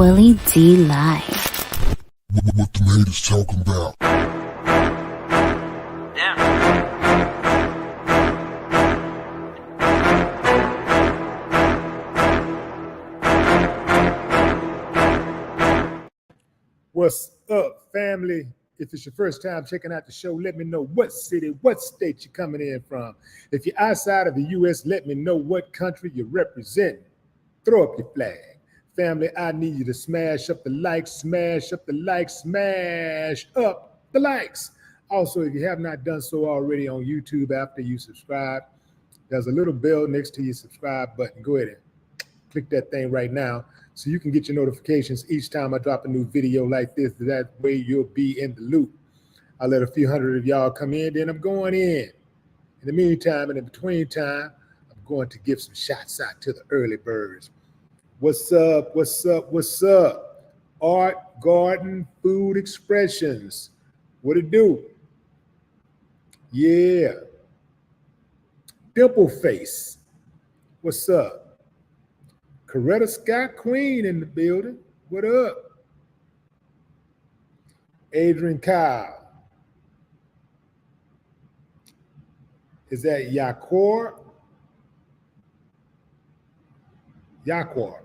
Willie D Live. What the haters talking about? What's up, family? If it's your first time checking out the show, let me know what city, what state you're coming in from. If you're outside of the U.S., let me know what country you represent. Throw up your flag. Family, I need you to smash up the likes, smash up the likes, smash up the likes. Also, if you have not done so already on YouTube after you subscribe, there's a little bell next to your subscribe button. Go ahead and click that thing right now so you can get your notifications each time I drop a new video like this. That way you'll be in the loop. I'll let a few hundred of y'all come in, then I'm going in. In the meantime and in between time, I'm going to give some shots out to the early birds. What's up? What's up? What's up? Art Garden Food Expressions. What it do? Yeah. Dimple Face. What's up? Coretta Scott Queen in the building. What up? Adrian Kyle. Is that Yakor? Yaquar.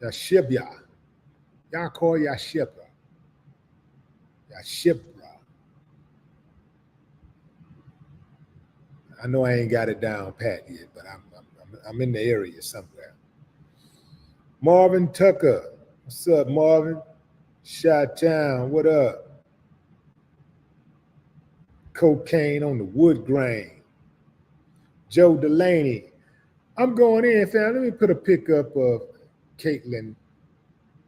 Yashibya. Yakor Yashibra. Yashibra. I know I ain't got it down pat yet, but I'm in the area somewhere. Marvin Tucker. What's up, Marvin? Chi-Town, what up? Cocaine on the wood grain. Joe Delaney. I'm going in, fam. Let me put a pic up of Caitlin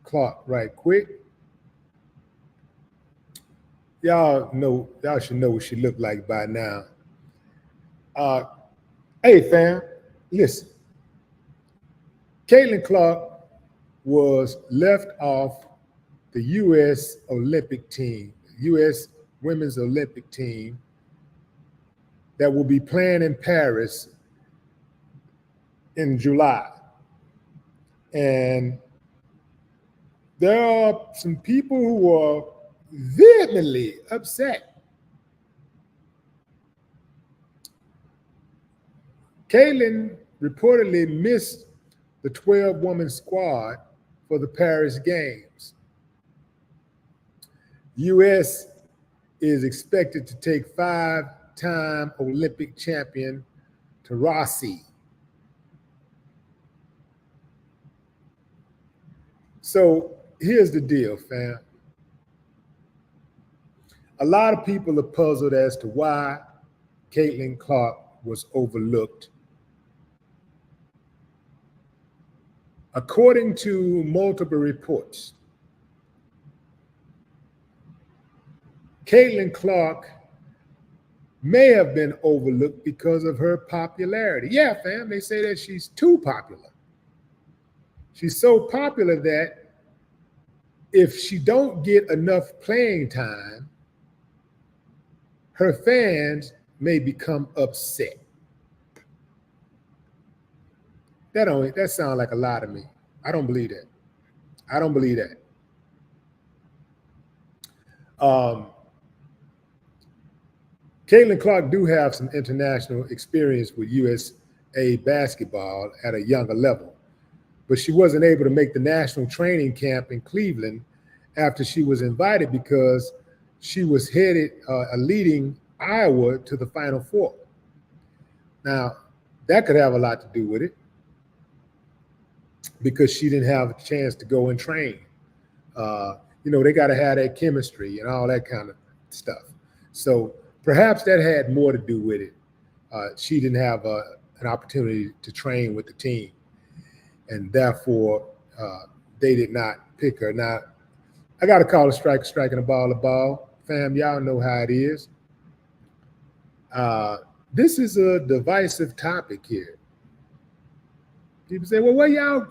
Clark right quick. Y'all should know what she looked like by now. Hey, fam, listen. Caitlin Clark was left off the U.S. Olympic team, U.S. Women's Olympic team that will be playing in Paris in July. And there are some people who are vehemently upset. Caitlin reportedly missed the 12-woman squad for the Paris Games. U.S. is expected to take 5-time Olympic champion Taurasi. So here's the deal, fam. A lot of people are puzzled as to why Caitlin Clark was overlooked. According to multiple reports, Caitlin Clark may have been overlooked because of her popularity. Yeah, fam, they say that she's too popular. She's so popular that if she don't get enough playing time, her fans may become upset. That sounds like a lie to me. I don't believe that. I don't believe that. Caitlin Clark do have some international experience with USA basketball at a younger level, but she wasn't able to make the national training camp in Cleveland after she was invited because she was leading Iowa to the Final Four. Now, that could have a lot to do with it because she didn't have a chance to go and train. They got to have that chemistry and all that kind of stuff. So perhaps that had more to do with it. She didn't have an opportunity to train with the team, and therefore they did not pick her. Now, I got to call a striker striking a ball. Fam, y'all know how it is. This is a divisive topic here. People say, well, y'all,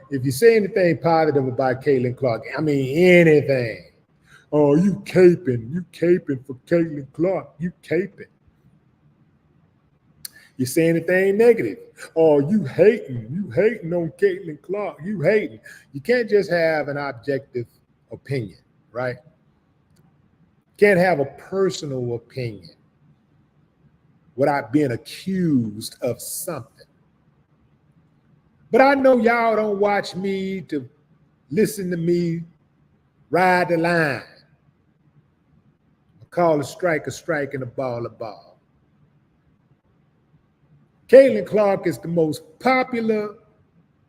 if you say anything positive about Caitlin Clark, I mean anything. Oh, you caping for Caitlin Clark, you caping. You say anything negative. Oh, you hating on Caitlin Clark. You hating. You can't just have an objective opinion, right? Can't have a personal opinion without being accused of something. But I know y'all don't watch me to listen to me ride the line. Call a strike, and a ball, a ball. Caitlin Clark is the most popular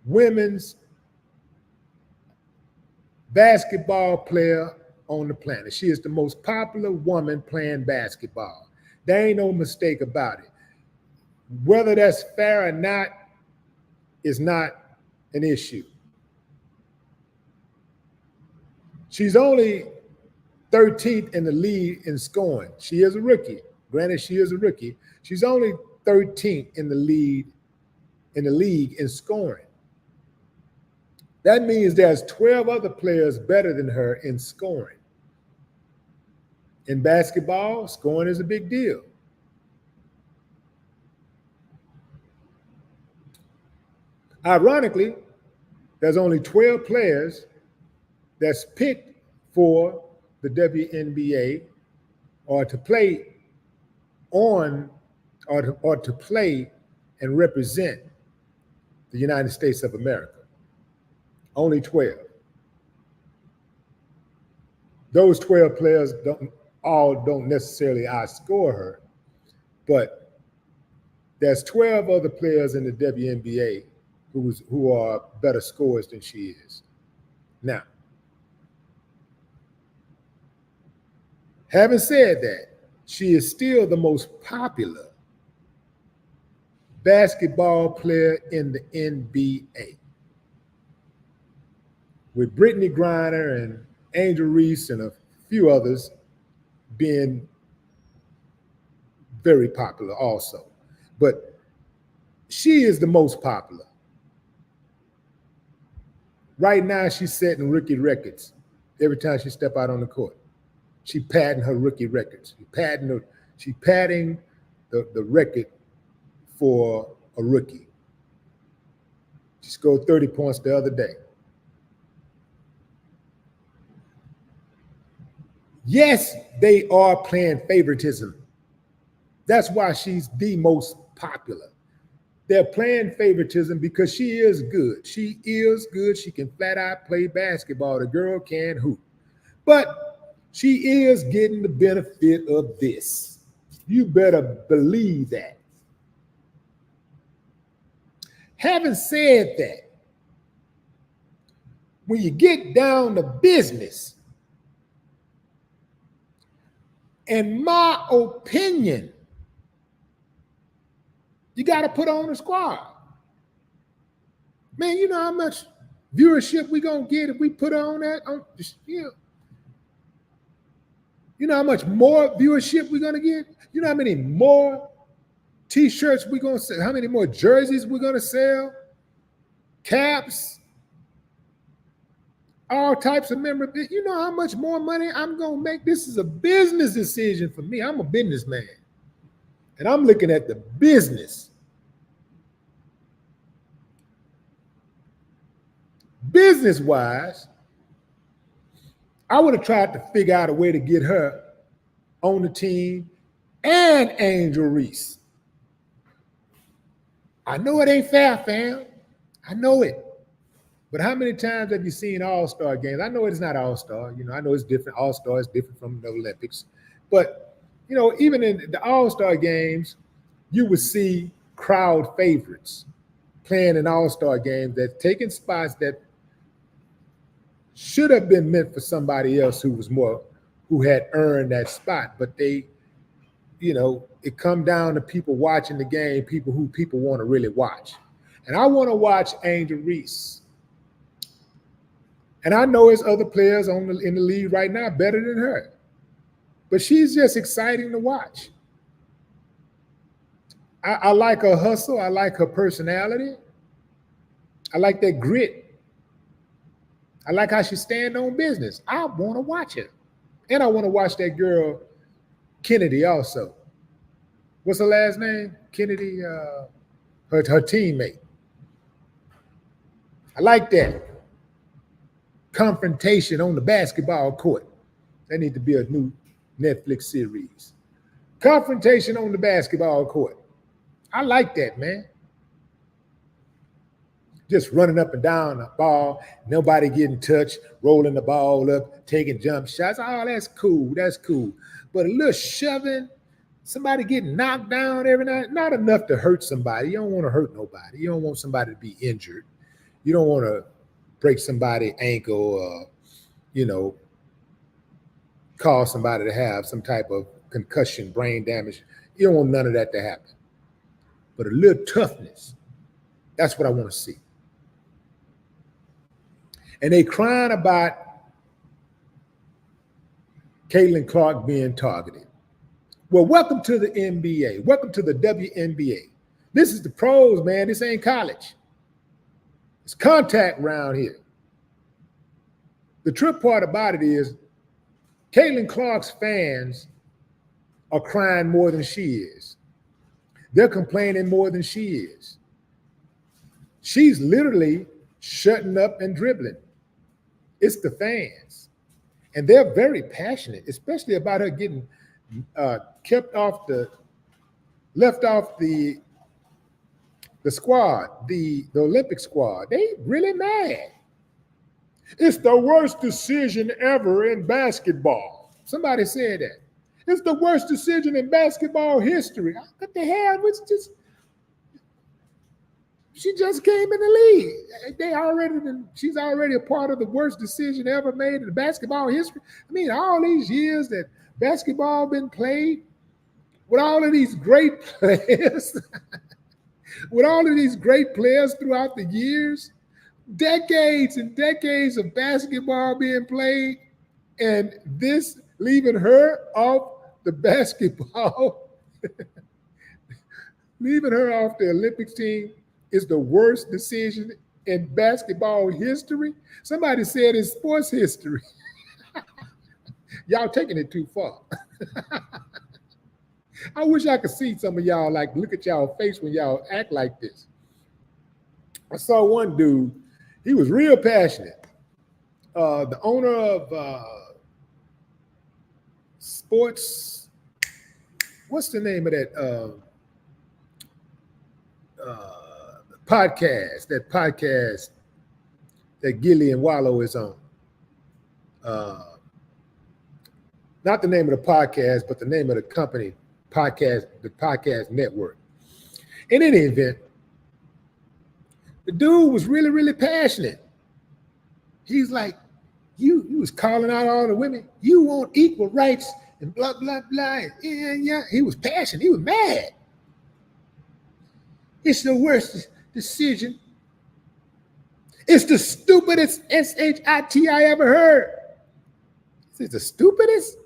women's basketball player on the planet. She is the most popular woman playing basketball. There ain't no mistake about it. Whether that's fair or not is not an issue. She's only 13th in the league in scoring. She is a rookie. Granted, she is a rookie. She's only 13th in the league in scoring. That means there's 12 other players better than her in scoring. In basketball, scoring is a big deal. Ironically, there's only 12 players that's picked for the WNBA or to play on or to play and represent the United States of America. Only 12. Those 12 players don't necessarily outscore her, but there's 12 other players in the WNBA who are better scorers than she is. Now, having said that, she is still the most popular basketball player in the NBA. With Brittany Griner and Angel Reese and a few others being very popular also. But she is the most popular. Right now, she's setting rookie records every time she step out on the court. She padding her rookie records. She padding the record for a rookie. She scored 30 points the other day. Yes, they are playing favoritism. That's why she's the most popular. They're playing favoritism because she is good. She is good. She can flat out play basketball. The girl can hoop. But she is getting the benefit of this. You better believe that. Having said that, when you get down to business, in my opinion, you got to put on a squad. Man, you know how much viewership we going to get if we put on that? You know how much more viewership we're going to get? You know how many more T-shirts we're going to sell? How many more jerseys we're going to sell? Caps? All types of memorabilia. You know how much more money I'm going to make? This is a business decision for me. I'm a businessman. And I'm looking at the business. Business-wise, I would have tried to figure out a way to get her on the team and Angel Reese. I know it ain't fair, fam. I know it. But how many times have you seen All-Star games? I know it's not All-Star. You know, I know it's different. All-Star is different from the Olympics. But, you know, even in the All-Star games, you would see crowd favorites playing in All-Star games that taking spots that should have been meant for somebody else who had earned that spot. But they, you know, it come down to people watching the game, people want to really watch. And I want to watch Angel Reese. And I know there's other players in the league right now better than her. But she's just exciting to watch. I like her hustle. I like her personality. I like that grit. I like how she stand on business. I want to watch her. And I want to watch that girl, Kennedy, also. what's her last name? Kennedy, her teammate. I like that. Confrontation on the basketball court. That needs to be a new Netflix series. Confrontation on the basketball court. I like that, man. Just running up and down the ball, nobody getting touched, rolling the ball up, taking jump shots. Oh, that's cool. That's cool. But a little shoving, somebody getting knocked down every night, not enough to hurt somebody. You don't want to hurt nobody. You don't want somebody to be injured. You don't want to break somebody's ankle or, cause somebody to have some type of concussion, brain damage. You don't want none of that to happen. But a little toughness, that's what I want to see. And they crying about Caitlin Clark being targeted. Well, welcome to the NBA. Welcome to the WNBA. This is the pros, man. This ain't college. It's contact round here. The trip part about it is Caitlin Clark's fans are crying more than she is. They're complaining more than she is. She's literally shutting up and dribbling. It's the fans. And they're very passionate, especially about her getting left off the squad, the Olympic squad. They really mad. It's the worst decision ever in basketball. Somebody said that. It's the worst decision in basketball history. What the hell? She just came in the league. She's already a part of the worst decision ever made in the basketball history. I mean, all these years that basketball been played, with all of these great players, throughout the years, decades and decades of basketball being played, and this leaving her off the basketball, leaving her off the Olympics team is the worst decision in basketball history. Somebody said it's sports history. Y'all taking it too far. I wish I could see some of y'all look at y'all face when y'all act like this. I saw one dude, he was real passionate. The owner of sports, what's the name of that podcast that Gillian Wallow is on? Not the name of the podcast, but the name of the company, the podcast network. In any event, the dude was really, really passionate. He's like, you was calling out all the women. You want equal rights and blah, blah, blah. Yeah. He was passionate. He was mad. It's the worst decision. It's the stupidest shit I ever heard. It's the stupidest.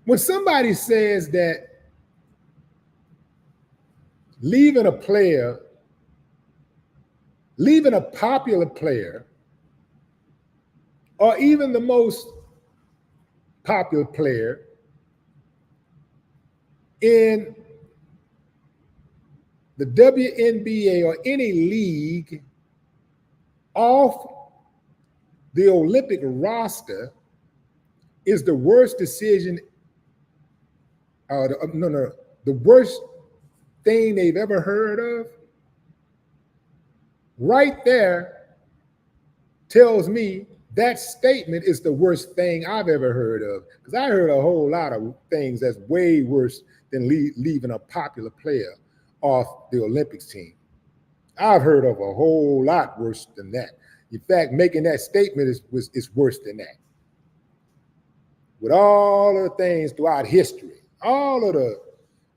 When somebody says that leaving a popular player, or even the most popular player in the WNBA or any league off the Olympic roster is the worst decision, the worst thing they've ever heard of, right there tells me that statement is the worst thing I've ever heard of. Because I heard a whole lot of things that's way worse than leaving a popular player off the Olympics team. I've heard of a whole lot worse than that. In fact, making that statement is worse than that. With all of the things throughout history, all of the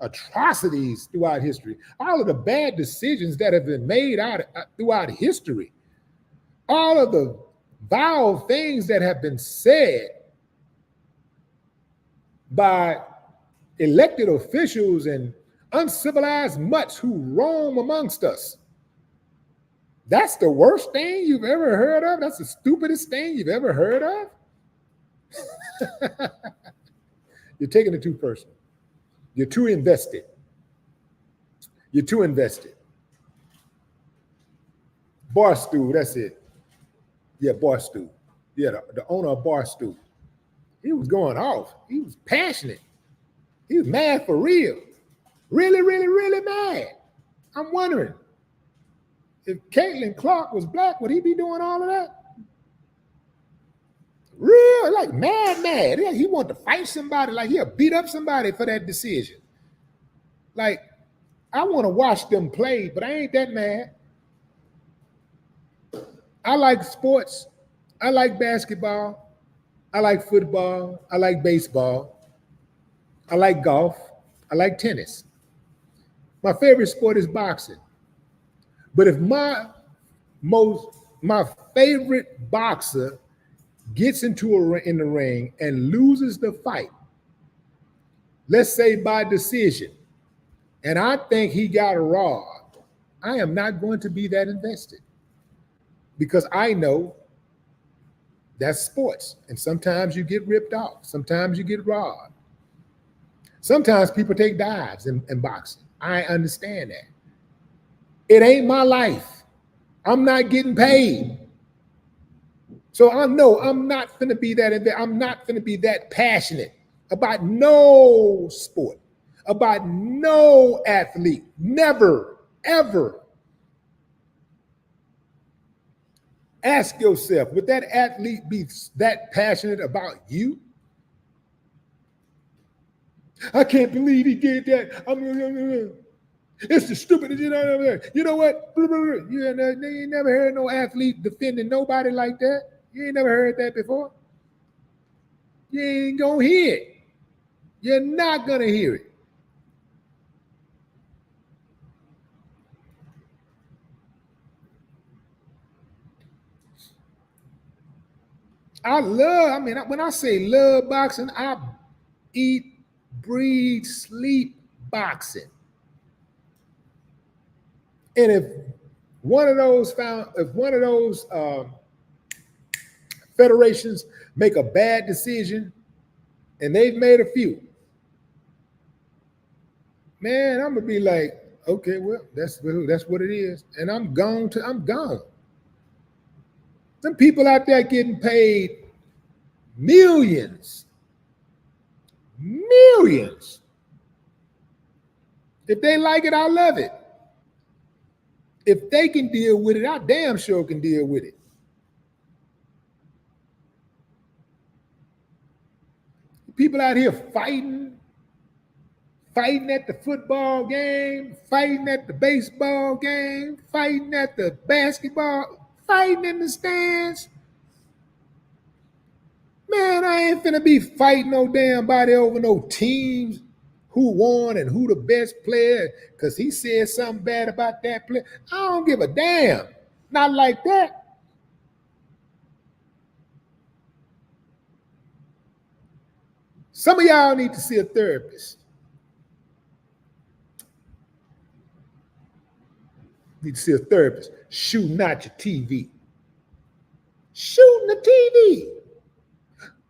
atrocities throughout history, all of the bad decisions that have been made throughout history, all of the vile things that have been said by elected officials and uncivilized mutts who roam amongst us. That's the worst thing you've ever heard of? That's the stupidest thing you've ever heard of? You're taking it too personal. You're too invested. You're too invested. Barstool, that's it. Yeah, Barstool. Yeah, the owner of Barstool. He was going off. He was passionate. He was mad for real. Really, really, really mad. I'm wondering, if Caitlin Clark was black, would he be doing all of that? Real, like mad. Yeah, he wanted to fight somebody, like he'll beat up somebody for that decision. Like, I want to watch them play, but I ain't that mad. I like sports. I like basketball. I like football. I like baseball. I like golf. I like tennis. My favorite sport is boxing. But if my favorite boxer gets in the ring and loses the fight, let's say by decision, and I think he got robbed, I am not going to be that invested, because I know that's sports, and sometimes you get ripped off, sometimes you get robbed, sometimes people take dives in boxing. I understand that. It ain't my life. I'm not getting paid. So I know I'm not going to be that. I'm not going to be that passionate about no sport, about no athlete. Never, ever. Ask yourself, would that athlete be that passionate about you? I can't believe he did that. It's the stupidest, you know what? You ain't never heard no athlete defending nobody like that. You ain't never heard that before. You ain't gonna hear it. You're not gonna hear it. When I say love boxing, I eat, breathe, sleep boxing. And if one of those federations make a bad decision, and they've made a few, man, I'm gonna be like, okay, well, that's what it is, and I'm gone. Some people out there getting paid millions. If they like it, I love it. If they can deal with it, I damn sure can deal with it. People out here fighting at the football game, fighting at the baseball game, fighting at the basketball, fighting in the stands. Man, I ain't finna be fighting no damn body over no teams, who won and who the best player, because he said something bad about that player. I don't give a damn. Not like that. Some of y'all need to see a therapist. Need to see a therapist. Shooting out your TV. Shooting the TV.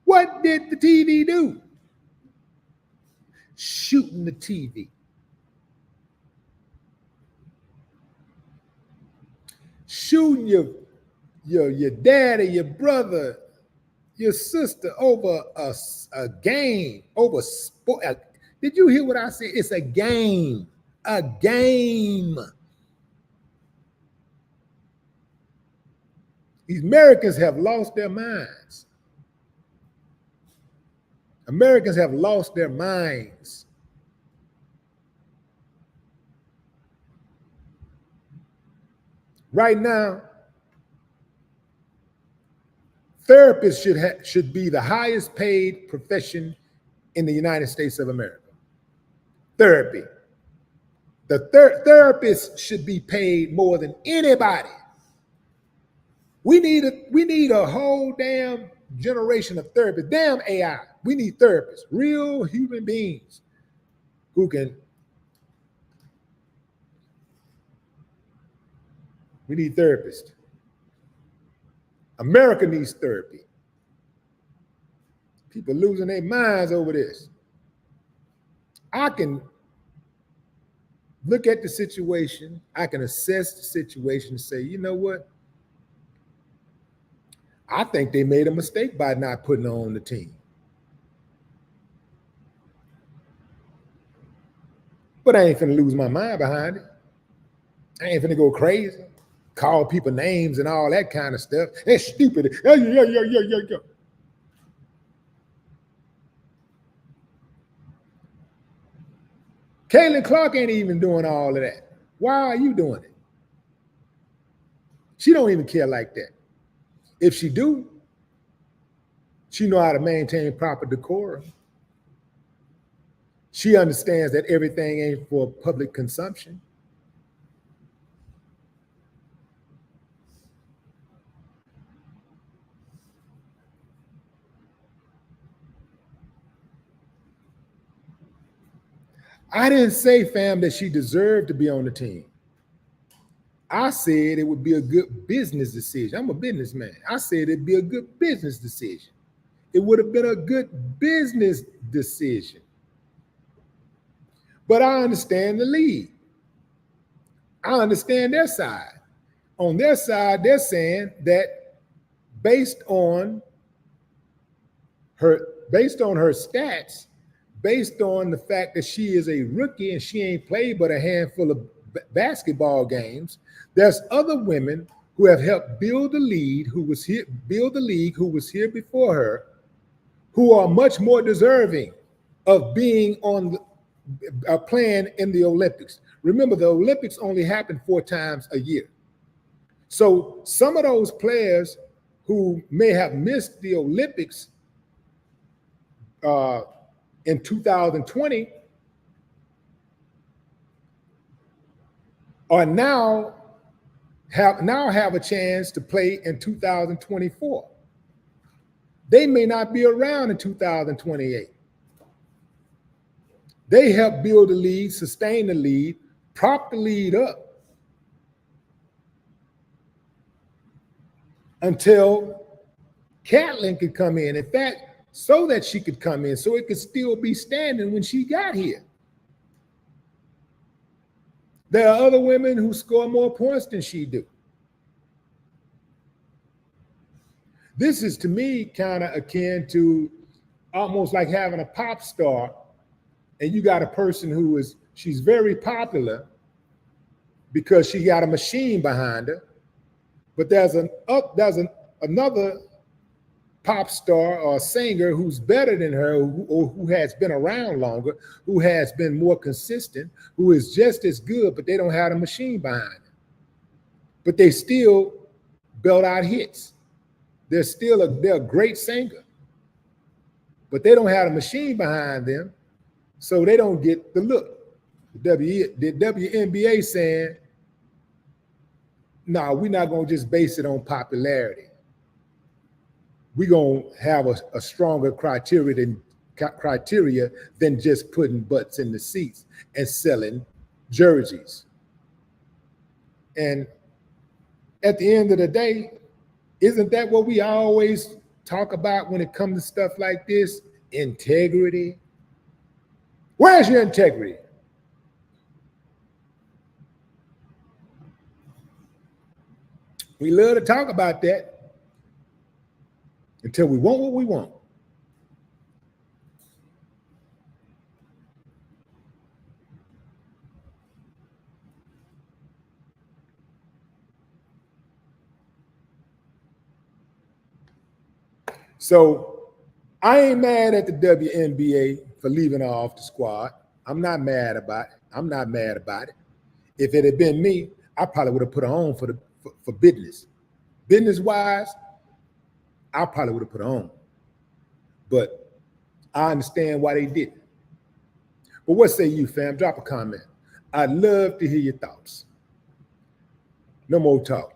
What did the TV do? Shooting the TV. Shooting your daddy, your brother, your sister over a game, over sport. Did you hear what I said? It's a game. A game. These Americans have lost their minds. Americans have lost their minds. Right now, therapists should be the highest paid profession in the United States of America. Therapy. The therapist should be paid more than anybody. We need a whole damn generation of therapists. Damn AI. We need therapists, real human beings who can. We need therapists. America needs therapy. People losing their minds over this. I can look at the situation, I can assess the situation and say, you know what? I think they made a mistake by not putting her on the team. But I ain't finna lose my mind behind it. I ain't finna go crazy, call people names and all that kind of stuff. That's stupid. Yeah. Caitlin Clark ain't even doing all of that. Why are you doing it? She don't even care like that. If she do, she know how to maintain proper decorum. She understands that everything ain't for public consumption. I didn't say, fam, that she deserved to be on the team. I said it would be a good business decision. I'm a businessman. I said it'd be a good business decision. It would have been a good business decision. But I understand the league. I understand their side. On their side, they're saying that based on her stats, based on the fact that she is a rookie and she ain't played but a handful of basketball games, there's other women who have helped build the league who was here before her, who are much more deserving of being on playing in the Olympics. Remember, the Olympics only happen 4 times a year. So some of those players who may have missed the Olympics in 2020 are now have a chance to play in 2024. They may not be around in 2028. They help build the lead, sustain the lead, prop the lead up until Caitlin could come in. In fact, so that she could come in, so it could still be standing when she got here. There are other women who score more points than she do. This is, to me, kind of akin to almost like having a pop star, and you got a person she's very popular because she got a machine behind her, but there's another pop star or singer who's better than her, who has been around longer, who has been more consistent, who is just as good, but they don't have a machine behind them. But they still belt out hits. They're a great singer, but they don't have a machine behind them, so they don't get the look. The WNBA saying, no, we're not going to just base it on popularity. We're going to have a stronger criteria than just putting butts in the seats and selling jerseys. And at the end of the day, isn't that what we always talk about when it comes to stuff like this? Integrity. Where's your integrity? We love to talk about that until we want what we want. So I ain't mad at the WNBA for leaving her off the squad. I'm not mad about it. If it had been me, I probably would have put her on for business. Business-wise, I probably would have put her on. But I understand why they didn't. But what say you, fam? Drop a comment. I'd love to hear your thoughts. No more talk.